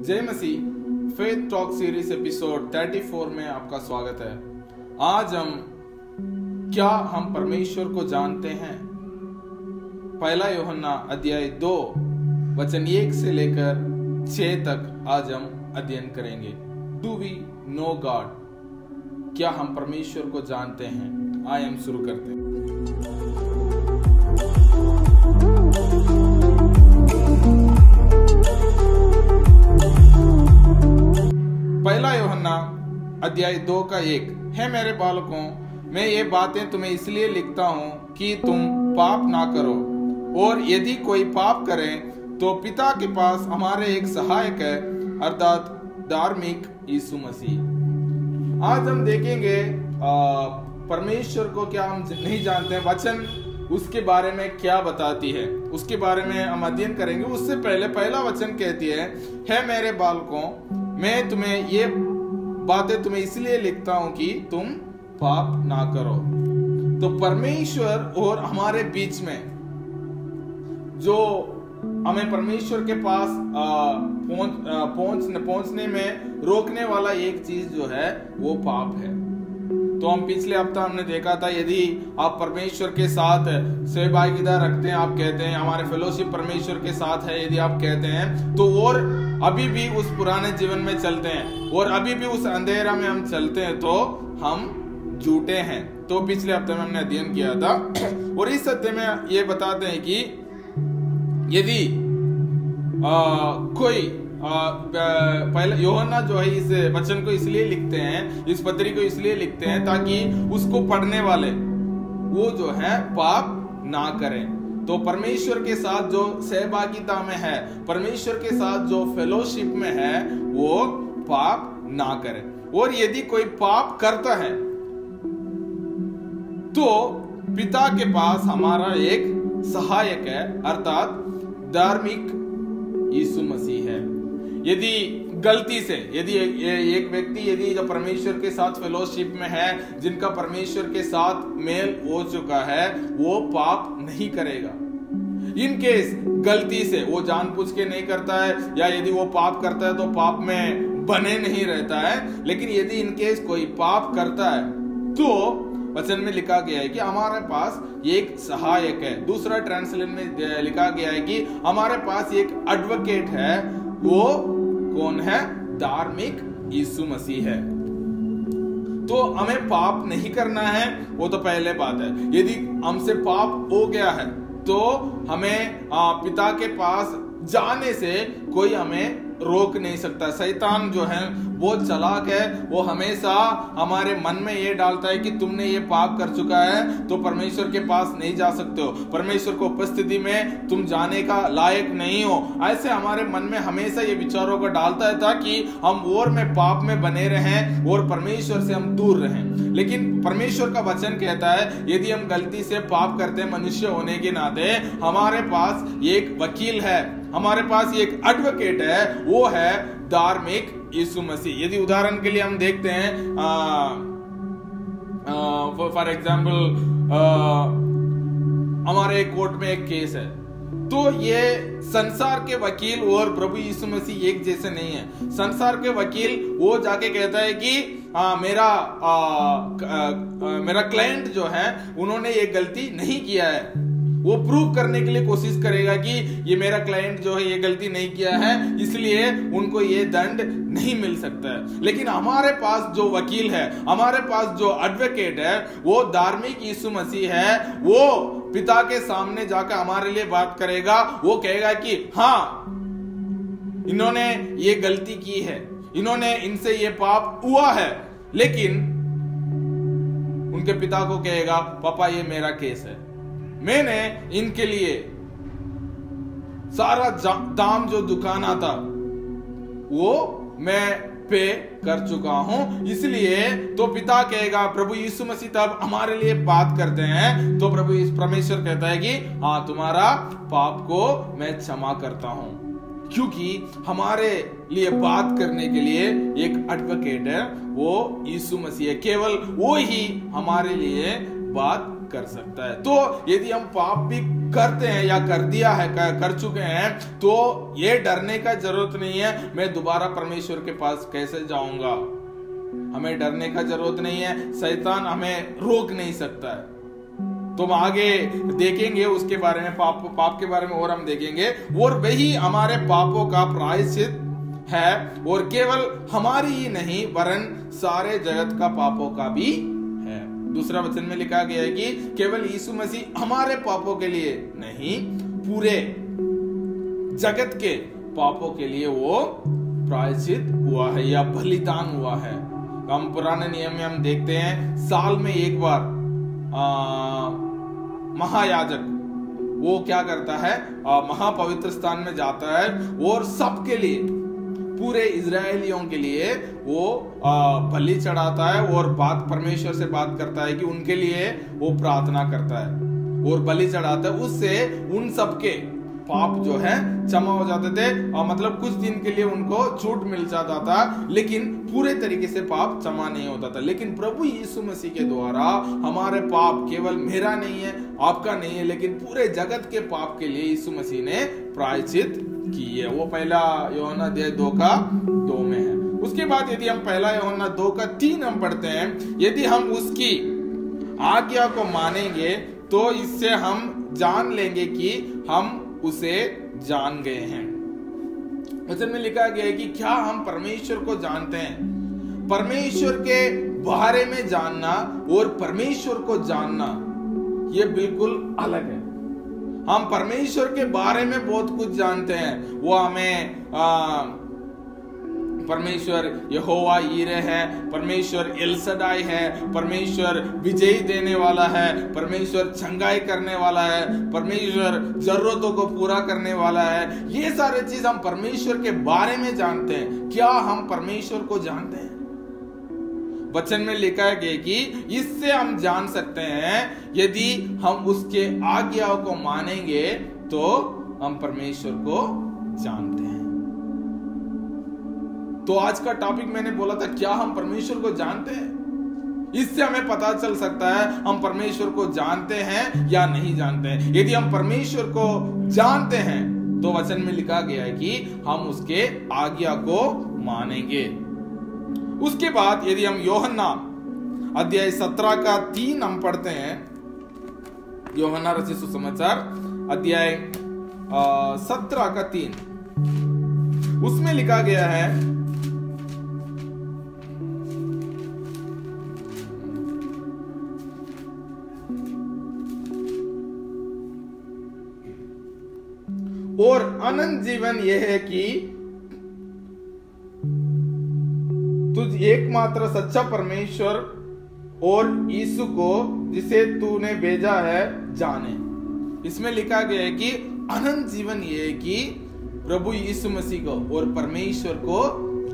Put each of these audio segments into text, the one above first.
जय मसीह। Faith talk series episode 34 में आपका स्वागत है। आज हम परमेश्वर को जानते हैं। पहला यूहन्ना अध्याय 2 वचन 1 से लेकर 6 तक आज हम अध्ययन करेंगे। Do we know God? क्या हम परमेश्वर को जानते हैं? आइए हम शुरू करते हैं। पहला यूहन्ना अध्याय 2 का 1 है, मेरे बालकों, मैं ये बातें तुम्हें इसलिए लिखता हूँ कि तुम पाप ना करो, और यदि कोई पाप करे तो पिता के पास हमारे एक सहायक है, अर्थात धार्मिक यीशु मसीह। आज हम देखेंगे परमेश्वर को क्या हम नहीं जानते हैं, वचन उसके बारे में क्या बताती है, उसके बारे में हम अध्ययन करेंगे। उससे पहले पहला वचन कहती है मेरे बालकों, मैं तुम्हें ये बातें तुम्हें इसलिए लिखता हूं कि तुम पाप ना करो। तो परमेश्वर और हमारे बीच में जो हमें परमेश्वर के पास पहुंचने में रोकने वाला एक चीज जो है वो पाप है। तो हम पिछले हफ्ता हमने देखा था, यदि आप परमेश्वर के साथ सहभागिता रखते हैं, आप कहते हैं हमारे फेलोशिप परमेश्वर के साथ है, यदि आप कहते हैं तो, और अभी भी उस पुराने जीवन में चलते हैं और अभी भी उस अंधेरा में हम चलते हैं, तो हम झूठे हैं। तो पिछले हफ्ते में हमने अध्ययन किया था और इस अध्याय में ये बताते हैं कि यदि कोई पहले यूहन्ना जो है इस वचन को इसलिए लिखते हैं, इस पत्री को इसलिए लिखते हैं ताकि उसको पढ़ने वाले वो जो है पाप ना करें। तो परमेश्वर के साथ जो सहभागिता में है, परमेश्वर के साथ जो फेलोशिप में है, वो पाप ना करे। और यदि कोई पाप करता है तो पिता के पास हमारा एक सहायक है, अर्थात धार्मिक यीशु मसीह है। यदि गलती से यदि एक व्यक्ति यदि जो परमेश्वर के साथ फेलोशिप में है, जिनका परमेश्वर के साथ मेल हो चुका है, वो पाप नहीं करेगा। इन केस गलती से वो जानबूझ के नहीं करता है, या यदि वो पाप करता है तो पाप में बने नहीं रहता है। लेकिन यदि इन केस कोई पाप करता है तो वचन में लिखा गया है कि हमारे पास एक सहायक है। दूसरा ट्रांसलेशन में लिखा गया है कि हमारे पास एक एडवोकेट है। वो कौन है? धार्मिक यीशु मसीह है। तो हमें पाप नहीं करना है, वो तो पहले बात है। यदि हमसे पाप हो गया है तो हमें पिता के पास जाने से कोई हमें रोक नहीं सकता। शैतान जो है वो चालाक है, वो हमेशा हमारे मन में ये डालता है कि तुमने ये पाप कर चुका है तो परमेश्वर के पास नहीं जा सकते हो, परमेश्वर को उपस्थिति में तुम जाने का लायक नहीं हो। ऐसे हमारे मन में हमेशा ये विचारों को डालता है ताकि हम और में पाप में बने रहें और परमेश्वर से हम दूर रहें। लेकिन परमेश्वर का वचन कहता है यदि हम गलती से पाप करते हैं मनुष्य होने के नाते, हमारे पास एक वकील है, हमारे पास एक एडवोकेट है, वो है धार्मिक यीशु मसीह। यदि उदाहरण के लिए हम देखते हैं, फॉर एग्जाम्पल हमारे कोर्ट में एक केस है, तो ये संसार के वकील और प्रभु यीशु मसीह एक जैसे नहीं है। संसार के वकील वो जाके कहता है कि मेरा क्लाइंट जो है उन्होंने ये गलती नहीं किया है। वो प्रूव करने के लिए कोशिश करेगा कि ये मेरा क्लाइंट जो है ये गलती नहीं किया है, इसलिए उनको ये दंड नहीं मिल सकता है। लेकिन हमारे पास जो वकील है, हमारे पास जो एडवोकेट है, वो धार्मिक यीशु मसीह है। वो पिता के सामने जाकर हमारे लिए बात करेगा। वो कहेगा कि हाँ, इन्होंने ये गलती की है, इन्होंने इनसे ये पाप हुआ है, लेकिन उनके पिता को कहेगा पापा ये मेरा केस है, मैंने इनके लिए सारा दाम जो दुकाना था वो मैं पे कर चुका हूं, इसलिए तो पिता कहेगा, प्रभु यीशु मसीह तब हमारे लिए बात करते हैं तो प्रभु परमेश्वर कहता है कि हाँ, तुम्हारा पाप को मैं क्षमा करता हूं, क्योंकि हमारे लिए बात करने के लिए एक एडवोकेट है, वो यीशु मसीह है। केवल वो ही हमारे लिए बात कर सकता है। तो यदि हम पाप भी करते हैं या कर दिया है, कर चुके हैं, तो ये डरने का जरूरत नहीं है मैं दोबारा परमेश्वर के पास कैसे जाऊंगा। हमें डरने का जरूरत नहीं है, शैतान हमें रोक नहीं सकता है। तो हम आगे देखेंगे उसके बारे में, पाप के बारे में और हम देखेंगे। और वही हमारे पापों का प्रायश्चित है, और केवल हमारी ही नहीं वरन सारे जगत का पापों का भी है। दूसरा वचन में लिखा गया है कि केवल यीशु मसीह हमारे पापों के लिए नहीं, पूरे जगत के पापों के लिए वो प्रायश्चित हुआ है या बलिदान हुआ है। हम पुराने नियम में हम देखते हैं साल में एक बार महायाजक वो क्या करता है, महापवित्र स्थान में जाता है और सबके लिए, पूरे इजरायलियों के लिए वो बलि चढ़ाता है और परमेश्वर से बात करता है कि उनके लिए वो प्रार्थना करता है और बलि चढ़ाता है। उससे उन सबके पाप जो है क्षमा हो जाते थे, और मतलब कुछ दिन के लिए उनको छूट मिल जाता था, लेकिन पूरे तरीके से पाप क्षमा नहीं होता था। लेकिन प्रभु यीशु मसीह के द्वारा हमारे पाप केवल मेरा नहीं है, आपका नहीं है, लेकिन पूरे जगत के पाप के लिए यीशु मसीह ने प्रायश्चित की है। वो पहला यूहन्ना 2:2 में है। उसके बाद यदि हम पहला यूहन्ना 2:3 हम पढ़ते हैं, यदि हम उसकी आज्ञा को मानेंगे तो इससे हम जान लेंगे कि हम उसे जान गए हैं। वचन में लिखा गया है कि क्या हम परमेश्वर को जानते हैं। परमेश्वर के बारे में जानना और परमेश्वर को जानना ये बिल्कुल अलग है। हम परमेश्वर के बारे में बहुत कुछ जानते हैं, वो हमें परमेश्वर यहोवा यीरे है, परमेश्वर एल सदाई है, परमेश्वर विजयी देने वाला है, परमेश्वर चंगाई करने वाला है, परमेश्वर जरूरतों को पूरा करने वाला है। ये सारे चीज हम परमेश्वर के बारे में जानते हैं। क्या हम परमेश्वर को जानते हैं? वचन में लिखा है कि इससे हम जान सकते हैं, यदि हम उसके आज्ञाओं को मानेंगे तो हम परमेश्वर को जानते हैं। तो आज का टॉपिक मैंने बोला था, क्या हम परमेश्वर को जानते हैं? इससे हमें पता चल सकता है हम परमेश्वर को जानते हैं या नहीं जानते हैं। यदि हम परमेश्वर को जानते हैं तो वचन में लिखा गया है कि हम उसके आज्ञा को मानेंगे। उसके बाद यदि हम यूहन्ना अध्याय 17:3 हम पढ़ते हैं, यूहन्ना रचित सुसमाचार अध्याय 17:3, उसमें लिखा गया है, और अनंत जीवन यह है कि तुझ एकमात्र सच्चा परमेश्वर और यीशु को जिसे तूने भेजा है जाने। इसमें लिखा गया है कि अनंत जीवन यह है कि प्रभु यीशु मसीह को और परमेश्वर को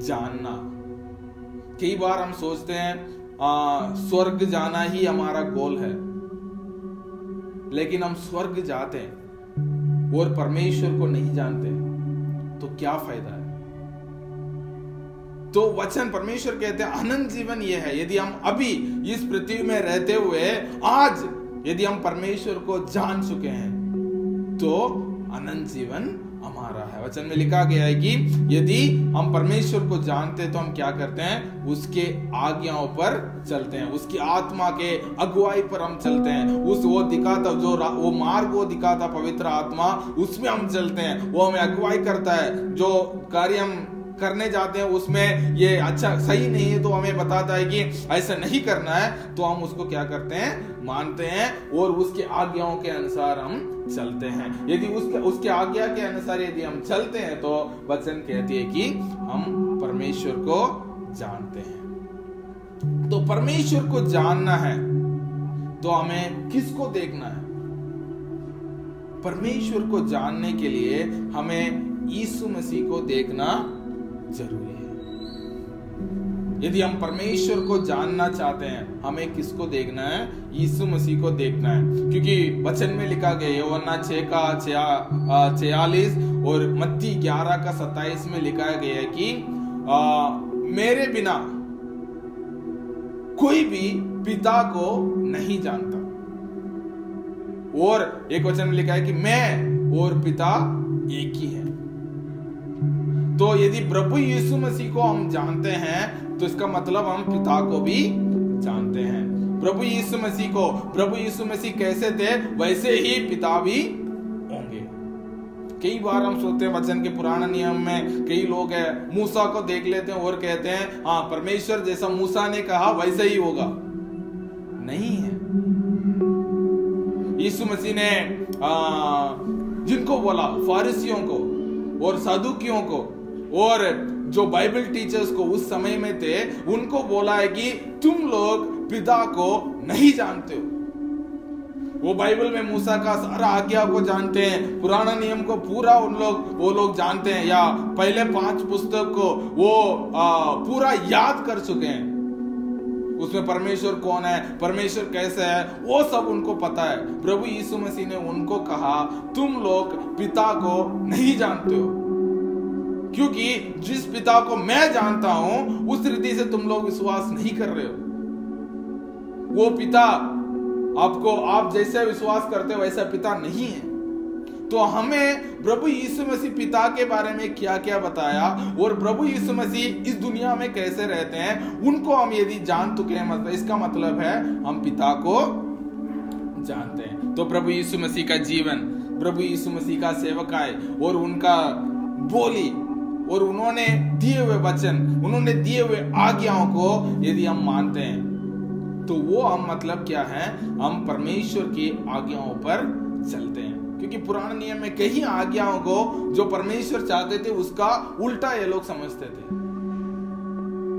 जानना। कई बार हम सोचते हैं स्वर्ग जाना ही हमारा गोल है, लेकिन हम स्वर्ग जाते हैं और परमेश्वर को नहीं जानते तो क्या फायदा है? तो वचन परमेश्वर कहते हैं अनंत जीवन यह है, यदि हम अभी इस पृथ्वी में रहते हुए आज यदि हम परमेश्वर को जान चुके हैं तो अनंत जीवन हमारा है। वचन में लिखा गया है कि यदि हम परमेश्वर को जानते हैं तो हम क्या करते हैं, उसके आज्ञाओं पर चलते हैं, उसकी आत्मा के अगुवाई पर हम चलते हैं। वो दिखाता जो वो मार्ग वो दिखाता पवित्र आत्मा, उसमें हम चलते हैं। वो हमें अगुवाई करता है, जो कार्य हम करने जाते हैं उसमें ये अच्छा सही नहीं है तो हमें बताता है कि ऐसा नहीं करना है, तो हम उसको क्या करते हैं, मानते हैं और उसके आज्ञाओं के अनुसार हम चलते हैं। यदि उसके आज्ञा के अनुसार यदि हम चलते हैं तो वचन कहती है कि हम परमेश्वर को जानते हैं। तो परमेश्वर को जानना है तो हमें किसको देखना है? परमेश्वर को जानने के लिए हमें यीशु मसीह को देखना जरूरी है। यदि हम परमेश्वर को जानना चाहते हैं हमें किसको देखना है? यीशु मसीह को देखना है, क्योंकि वचन में लिखा गया है यूहन्ना 6:46 और मत्ती 11:27 में लिखा गया है कि मेरे बिना कोई भी पिता को नहीं जानता और एक वचन में लिखा है कि मैं और पिता एक ही है। तो यदि प्रभु यीशु मसीह को हम जानते हैं तो इसका मतलब हम पिता को भी जानते हैं। प्रभु यीशु मसीह को, प्रभु यीशु मसीह कैसे थे वैसे ही पिता भी होंगे। कई बार हम सोचते हैं वचन के पुराने नियम में कई लोग है मूसा को देख लेते हैं और कहते हैं हाँ परमेश्वर जैसा मूसा ने कहा वैसे ही होगा। नहीं है। यीशु मसीह ने जिनको बोला, फारिसियों को और सदूकियों को और जो बाइबल टीचर्स को उस समय में थे, उनको बोला है कि तुम लोग पिता को नहीं जानते हो। वो बाइबल में मूसा का सारा आज्ञा को जानते हैं, पुराना नियम को पूरा वो लोग जानते हैं, या पहले 5 पुस्तक को वो पूरा याद कर चुके हैं। उसमें परमेश्वर कौन है, परमेश्वर कैसे है, वो सब उनको पता है। प्रभु यीशु मसीह ने उनको कहा तुम लोग पिता को नहीं जानते हो, क्योंकि जिस पिता को मैं जानता हूं उस रीति से तुम लोग विश्वास नहीं कर रहे हो। वो पिता आपको, आप जैसे विश्वास करते हो वैसा पिता नहीं है। तो हमें प्रभु यीशु मसीह पिता के बारे में क्या क्या बताया और प्रभु यीशु मसीह इस दुनिया में कैसे रहते हैं, उनको हम यदि जान चुके हैं, मतलब इसका मतलब है हम पिता को जानते हैं। तो प्रभु यीशु मसीह का जीवन, प्रभु यीशु मसीह का सेवकाई और उनका बोली और उन्होंने दिए हुए वचन, उन्होंने दिए हुए आज्ञाओं को यदि हम मानते हैं तो वो हम मतलब क्या है, हम परमेश्वर की आज्ञाओं पर चलते हैं। क्योंकि पुराने नियम में कई आज्ञाओं को जो परमेश्वर चाहते थे उसका उल्टा ये लोग समझते थे।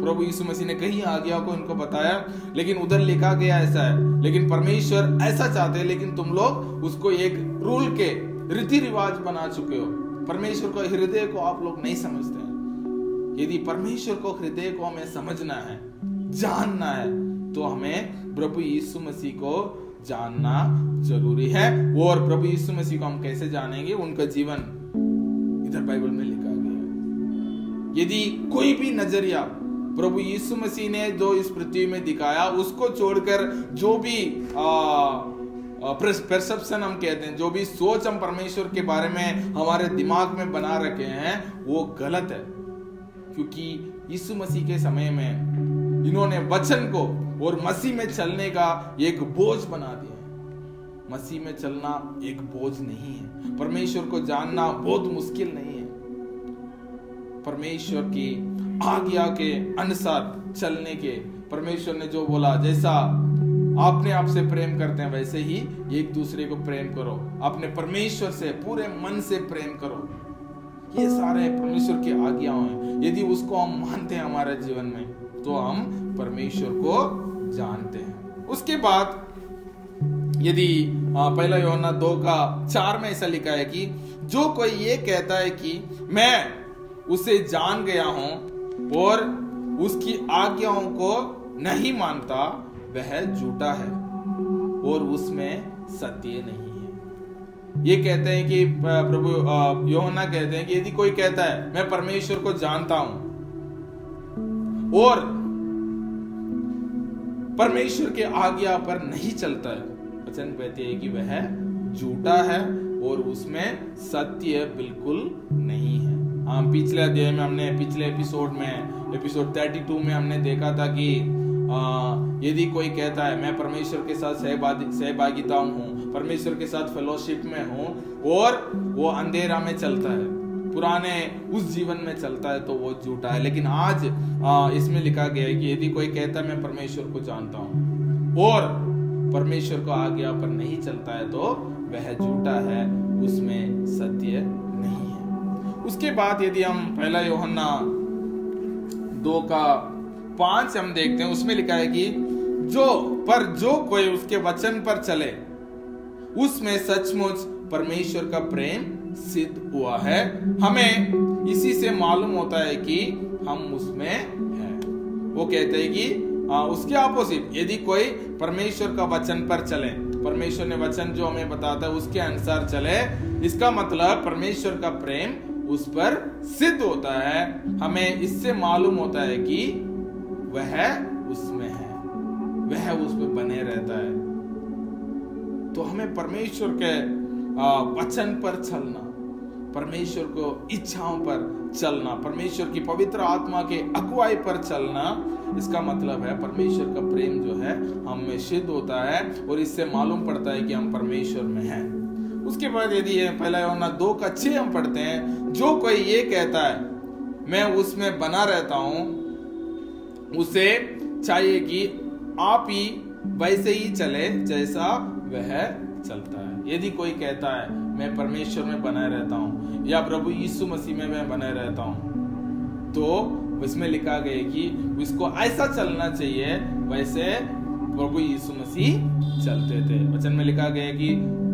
प्रभु यीशु मसीह ने कई आज्ञाओं को इनको बताया, लेकिन उधर लिखा गया ऐसा है, लेकिन परमेश्वर ऐसा चाहते हैं, लेकिन तुम लोग उसको एक रूल के रीति रिवाज बना चुके हो। परमेश्वर को हृदय को आप लोग नहीं समझते हैं। यदि परमेश्वर को हृदय को हमें समझना है, जानना है, तो हमें प्रभु यीशु मसीह को जानना जरूरी है। और प्रभु यीशु मसीह को हम कैसे जानेंगे, उनका जीवन इधर बाइबल में लिखा गया है। यदि कोई भी नजरिया प्रभु यीशु मसीह ने जो इस पृथ्वी में दिखाया उसको छोड़कर जो भी परसेप्शन हम कहते हैं, जो भी सोच हम परमेश्वर के बारे में हमारे दिमाग में बना रखे हैं, वो गलत है। क्योंकि यीशु मसीह के समय में इन्होंने वचन को और मसीह में चलने का एक बोझ बना दिया है। मसीह में चलना एक बोझ नहीं है। परमेश्वर को जानना बहुत मुश्किल नहीं है। परमेश्वर की आज्ञा के अनुसार चलने के, परमेश्वर ने जो बोला, जैसा आपने आपसे प्रेम करते हैं वैसे ही एक दूसरे को प्रेम करो, अपने परमेश्वर से पूरे मन से प्रेम करो। ये सारे परमेश्वर की आज्ञाएं हैं। यदि उसको हम मानते हैं हमारे जीवन में तो हम परमेश्वर को जानते हैं। उसके बाद यदि पहला यूहन्ना 2:4 में ऐसा लिखा है कि जो कोई ये कहता है कि मैं उसे जान गया हूं और उसकी आज्ञाओं को नहीं मानता, वह झूठा है और उसमें सत्य नहीं है। ये कहते हैं कि प्रभु यूहन्ना कहते हैं कि यदि कोई कहता है मैं परमेश्वर को जानता हूं और परमेश्वर के आज्ञा पर नहीं चलता है, वचन कहते हैं कि वह झूठा है और उसमें सत्य बिल्कुल नहीं है। हम पिछले अध्याय में हमने, पिछले एपिसोड 32 में हमने देखा था कि यदि कोई कहता है मैं परमेश्वर के साथ सहभागिता हूँ, परमेश्वर के साथ फेलोशिप में हूँ और वो अंधेरा में चलता है, पुराने उस जीवन में चलता है, तो वो झूठा है। लेकिन आज इसमें लिखा गया है कि यदि कोई कहता है मैं परमेश्वर को जानता हूँ और परमेश्वर को आज्ञा पर नहीं चलता है तो वह झूठा है, उसमें सत्य नहीं है। उसके बाद यदि हम पहला यूहन्ना 2:5 हम देखते हैं, उसमें लिखा है कि जो कोई उसके वचन पर चले उसमें सचमुच परमेश्वर का प्रेम सिद्ध हुआ है। हमें इसी से मालूम होता है कि हम उसमें हैं। वो कहते हैं कि उसके ऑपोजिट, यदि कोई परमेश्वर का वचन पर चले, परमेश्वर ने वचन जो हमें बताता है उसके अनुसार चले, इसका मतलब परमेश्वर का प्रेम उस पर सिद्ध होता है। हमें इससे मालूम होता है कि वह उसमें है, वह उस पर बने रहता है। तो हमें परमेश्वर के वचन पर चलना, परमेश्वर को इच्छाओं पर चलना, परमेश्वर की पवित्र आत्मा के अगुवाई पर चलना, इसका मतलब है परमेश्वर का प्रेम जो है हम में सिद्ध होता है और इससे मालूम पड़ता है कि हम परमेश्वर में हैं। उसके बाद यदि पहला यूहन्ना 2:6 हम पढ़ते हैं, जो कोई ये कहता है मैं उसमें बना रहता हूं, उसे चाहिए कि आप ही वैसे ही चले जैसा वह चलता है। यदि कोई कहता है मैं परमेश्वर में बना रहता हूं या प्रभु यीशु मसीह में मैं बना रहता हूं, तो इसमें लिखा गया कि उसको ऐसा चलना चाहिए वैसे प्रभु यीशु मसीह चलते थे। वचन में लिखा गया कि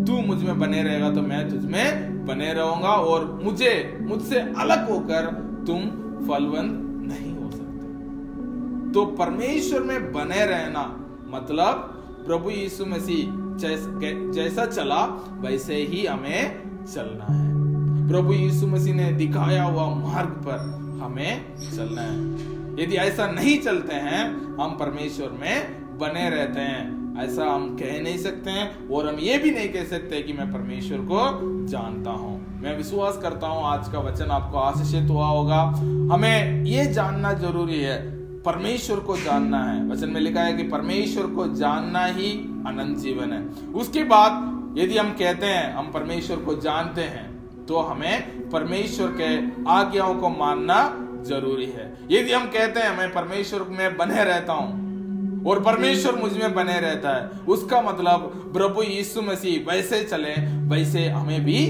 तू मुझ में बने रहेगा तो मैं तुझ में बने रहूंगा और मुझसे अलग होकर तुम फलवंत नहीं हो सकते। तो परमेश्वर में बने रहना मतलब प्रभु यीशु मसीह जैसा चला वैसे ही हमें चलना है। प्रभु यीशु मसीह ने दिखाया हुआ मार्ग पर हमें चलना है। यदि ऐसा नहीं चलते हैं हम परमेश्वर में बने रहते हैं, ऐसा हम कह नहीं सकते हैं और हम ये भी नहीं कह सकते कि मैं परमेश्वर को जानता हूं। मैं विश्वास करता हूं आज का वचन आपको आशीषित हुआ होगा। हमें ये जानना जरूरी है, परमेश्वर को जानना है। वचन में लिखा है कि परमेश्वर को जानना ही अनंत जीवन है। उसके बाद यदि हम कहते हैं हम परमेश्वर को जानते हैं तो हमें परमेश्वर के आज्ञाओं को मानना जरूरी है। यदि हम कहते हैं मैं परमेश्वर में बने रहता हूं और परमेश्वर मुझ में बने रहता है, उसका मतलब प्रभु यीशु मसीह वैसे चले वैसे हमें भी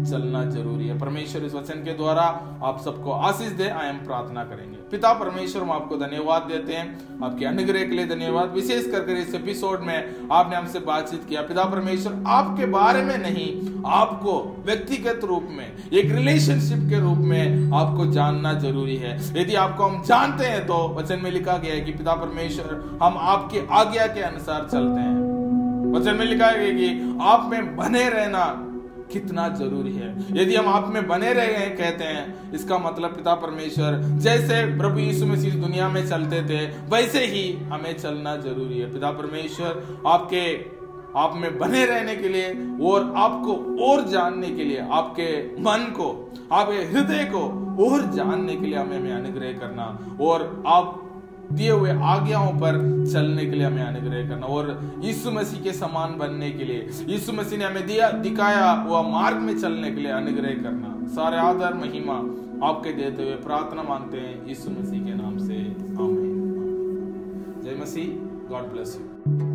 चलना जरूरी है। परमेश्वर इस वचन के द्वारा आप सबको आशीष दे। हम प्रार्थना करेंगे। पिता परमेश्वर, हम आपको धन्यवाद देते हैं, आपके अनुग्रह के लिए धन्यवाद। विशेष करके इस एपिसोड में आपने हमसे बातचीत किया पिता परमेश्वर, आपके बारे में नहीं, आपको व्यक्तिगत रूप में एक रिलेशनशिप के रूप में आपको जानना जरूरी है। यदि आपको हम जानते हैं तो वचन में लिखा गया है कि पिता परमेश्वर हम आपकी आज्ञा के अनुसार चलते हैं। वचन में लिखा है कि आप में बने रहना कितना जरूरी है। यदि हम आप में बने रहे हैं कहते हैं, इसका मतलब पिता परमेश्वर जैसे प्रभु यीशु मसीह दुनिया में चलते थे वैसे ही हमें चलना जरूरी है। पिता परमेश्वर आप में बने रहने के लिए और आपको और जानने के लिए, आपके मन को, आपके हृदय को और जानने के लिए हमें अनुग्रह करना और आप दिए हुए आज्ञाओं पर चलने के लिए हमें अनुग्रह करना और यीशु मसीह के समान बनने के लिए, यीशु मसीह ने हमें दिखाया हुआ मार्ग में चलने के लिए अनुग्रह करना। सारे आदर महिमा आपके देते हुए प्रार्थना मांगते हैं यीशु मसीह के नाम से, आमीन। जय मसीह। God bless you.